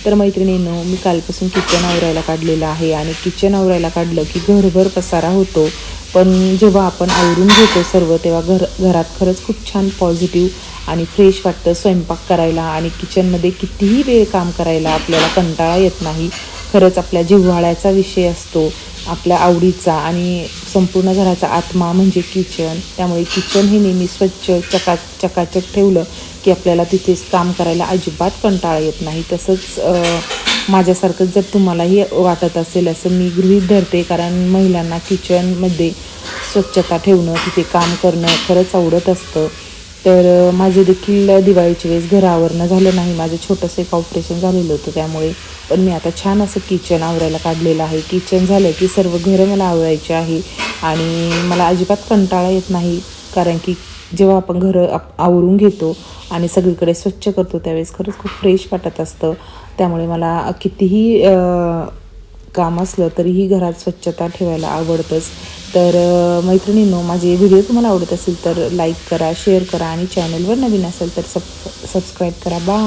तर मैत्रिणींनो, मी कालपासून किचन आवरायला काढलेलं आहे आणि किचन आवरायला काढलं की घरभर पसारा होतो. पण जेव्हा आपण आवरून घेतो सर्व, तेव्हा घरात खरंच खूप छान पॉझिटिव्ह आणि फ्रेश वाटतं. स्वयंपाक करायला आणि किचनमध्ये कितीही वेळ काम करायला आपल्याला कंटाळा येत नाही. खरंच आपल्या जिव्हाळ्याचा विषय असतो, आपल्या आवडीचा, आणि संपूर्ण घराचा आत्मा म्हणजे किचन. त्यामुळे किचन हे नेहमी स्वच्छ चकाचक ठेवलं की आपल्याला तिथेच काम करायला अजिबात कंटाळा येत नाही. तसंच माझ्यासारखं जर तुम्हालाही वाटत असेल असं मी गृहीत धरते, कारण महिलांना किचनमध्ये स्वच्छता ठेवणं, तिथे काम करणं खरंच आवडत असतं. तर माझे देखील दिवाळीच्या वेळेस घर आवरणं झालं नाही. माझं छोटंसं एक ऑपरेशन झालेलं होतं त्यामुळे. पण मी आता छान असं किचन आवरायला काढलेलं आहे. किचन झालं की सर्व घरं मला आवरायचे आहे आणि मला अजिबात कंटाळा येत नाही, कारण की जेव्हा आपण घरं आवरून घेतो आणि सगळीकडे स्वच्छ करतो त्यावेळेस खरंच खूप फ्रेश वाटत असतं. त्यामुळे मला कितीही काम असलं तरीही घरात स्वच्छता ठेवायला आवडतंच. तर मैत्रिणींनो, माझे व्हिडिओ तुम्हाला आवडत असेल तर लाईक करा, शेअर करा आणि चॅनलवर नवीन असेल तर सबस्क्राईब करा. बाय.